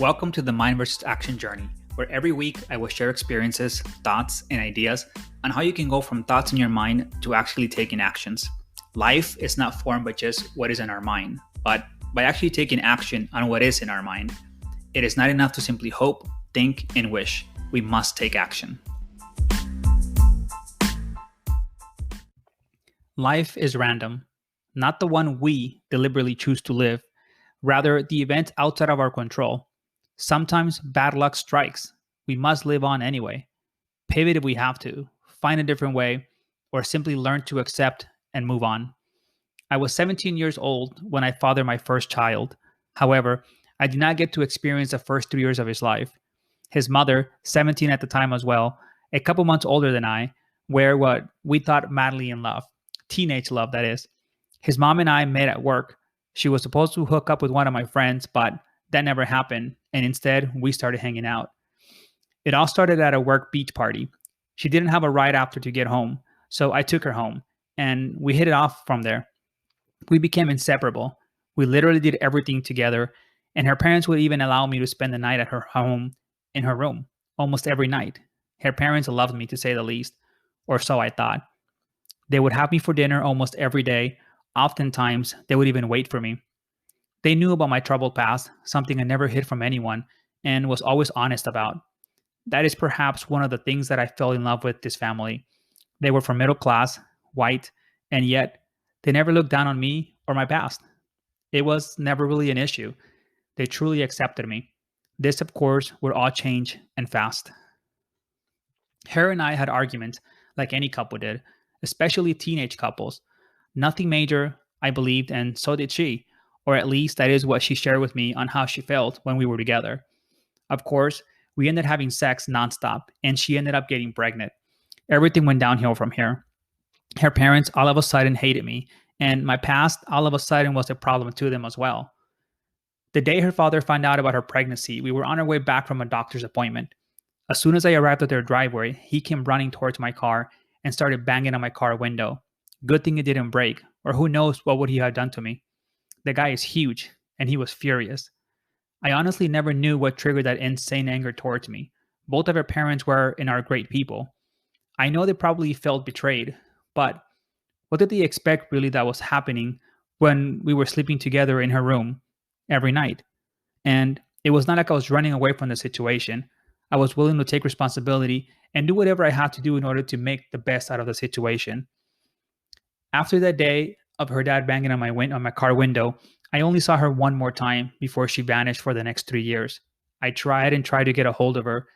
Welcome to the Mind vs. Action journey, where every week I will share experiences, thoughts, and ideas on how you can go from thoughts in your mind to actually taking actions. Life is not formed by just what is in our mind, but by actually taking action on what is in our mind. It is not enough to simply hope, think, and wish. We must take action. Life is random, not the one we deliberately choose to live, rather, the event outside of our control. Sometimes bad luck strikes. We must live on anyway. Pivot if we have to, find a different way, or simply learn to accept and move on. I was 17 years old when I fathered my first child. However, I did not get to experience the first 3 years of his life. His mother, 17 at the time as well, a couple months older than I, were what we thought madly in love. Teenage love, that is. His mom and I met at work. She was supposed to hook up with one of my friends, but that never happened, and instead, we started hanging out. It all started at a work beach party. She didn't have a ride after to get home, so I took her home, and we hit it off from there. We became inseparable. We literally did everything together, and her parents would even allow me to spend the night at her home in her room almost every night. Her parents loved me, to say the least, or so I thought. They would have me for dinner almost every day. Oftentimes, they would even wait for me. They knew about my troubled past, something I never hid from anyone, and was always honest about. That is perhaps one of the things that I fell in love with this family. They were from middle class, white, and yet they never looked down on me or my past. It was never really an issue. They truly accepted me. This, of course, would all change and fast. Her and I had arguments like any couple did, especially teenage couples. Nothing major, I believed, and so did she. Or at least that is what she shared with me on how she felt when we were together. Of course, we ended having sex nonstop, and she ended up getting pregnant. Everything went downhill from here. Her parents all of a sudden hated me, and my past all of a sudden was a problem to them as well. The day her father found out about her pregnancy, we were on our way back from a doctor's appointment. As soon as I arrived at their driveway, he came running towards my car and started banging on my car window. Good thing it didn't break, or who knows what would he have done to me. The guy is huge, and he was furious. I honestly never knew what triggered that insane anger towards me. Both of our parents were and are great people. I know they probably felt betrayed, but what did they expect really that was happening when we were sleeping together in her room every night? And it was not like I was running away from the situation. I was willing to take responsibility and do whatever I had to do in order to make the best out of the situation. After that day of her dad banging on my car window, I only saw her one more time before she vanished for the next 3 years. I tried and tried to get a hold of her,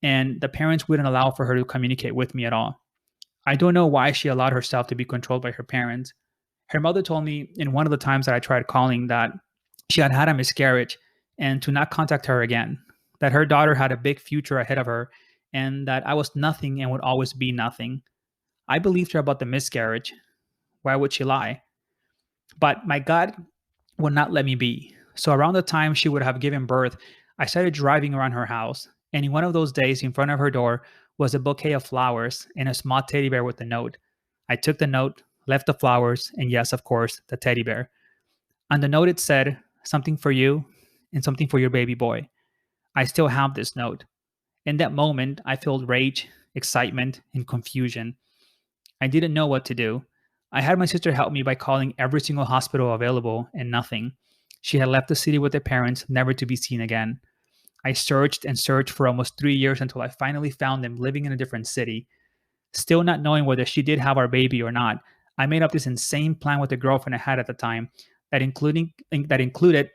and the parents wouldn't allow for her to communicate with me at all. I don't know why she allowed herself to be controlled by her parents. Her mother told me in one of the times that I tried calling that she had had a miscarriage and to not contact her again, that her daughter had a big future ahead of her, and that I was nothing and would always be nothing. I believed her about the miscarriage. Why would she lie? But my gut would not let me be. So around the time she would have given birth, I started driving around her house. And in one of those days, in front of her door was a bouquet of flowers and a small teddy bear with a note. I took the note, left the flowers, and yes, of course, the teddy bear. On the note, it said, "Something for you and something for your baby boy." I still have this note. In that moment, I felt rage, excitement, and confusion. I didn't know what to do. I had my sister help me by calling every single hospital available, and nothing. She had left the city with her parents, never to be seen again. I searched and searched for almost 3 years until I finally found them living in a different city. Still not knowing whether she did have our baby or not, I made up this insane plan with the girlfriend I had at the time that included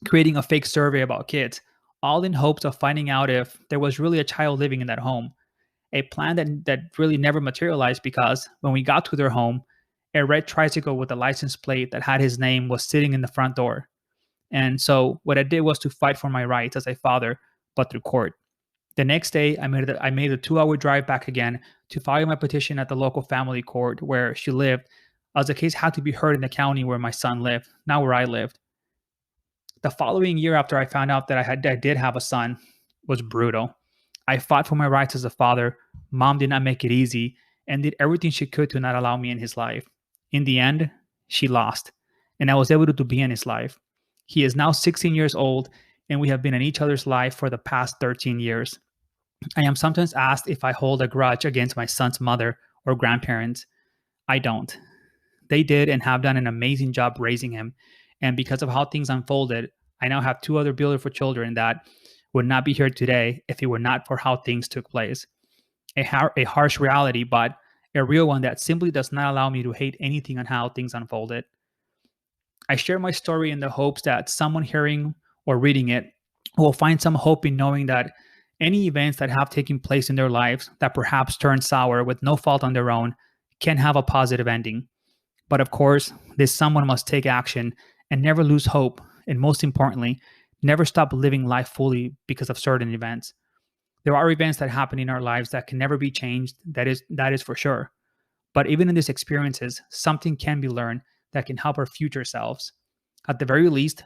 creating a fake survey about kids, all in hopes of finding out if there was really a child living in that home. A plan that really never materialized because when we got to their home, a red tricycle with a license plate that had his name was sitting in the front door. And so what I did was to fight for my rights as a father, but through court. The next day, I made a 2-hour drive back again to file my petition at the local family court where she lived, as the case had to be heard in the county where my son lived, not where I lived. The following year, after I found out that I did have a son, was brutal. I fought for my rights as a father. Mom did not make it easy and did everything she could to not allow me in his life. In the end, she lost, and I was able to be in his life. He is now 16 years old, and we have been in each other's life for the past 13 years. I am sometimes asked if I hold a grudge against my son's mother or grandparents. I don't. They did and have done an amazing job raising him. And because of how things unfolded, I now have two other beautiful children that would not be here today if it were not for how things took place. A harsh reality, but a real one that simply does not allow me to hate anything on how things unfolded. I share my story in the hopes that someone hearing or reading it will find some hope in knowing that any events that have taken place in their lives that perhaps turned sour with no fault on their own can have a positive ending. But of course, this someone must take action and never lose hope, and most importantly, never stop living life fully because of certain events. There are events that happen in our lives that can never be changed, that is for sure. But even in these experiences, something can be learned that can help our future selves. At the very least,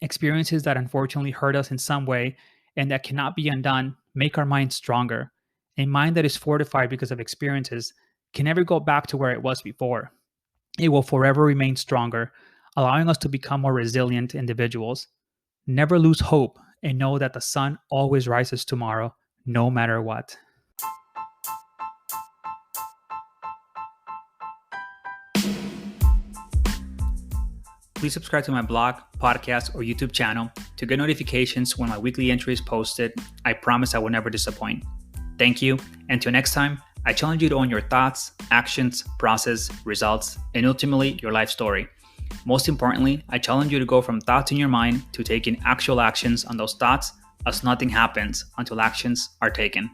experiences that unfortunately hurt us in some way and that cannot be undone make our mind stronger. A mind that is fortified because of experiences can never go back to where it was before. It will forever remain stronger, allowing us to become more resilient individuals. Never lose hope and know that the sun always rises tomorrow, no matter what. Please subscribe to my blog, podcast, or YouTube channel to get notifications when my weekly entry is posted. I promise I will never disappoint. Thank you. Until next time, I challenge you to own your thoughts, actions, process, results, and ultimately your life story. Most importantly, I challenge you to go from thoughts in your mind to taking actual actions on those thoughts, as nothing happens until actions are taken.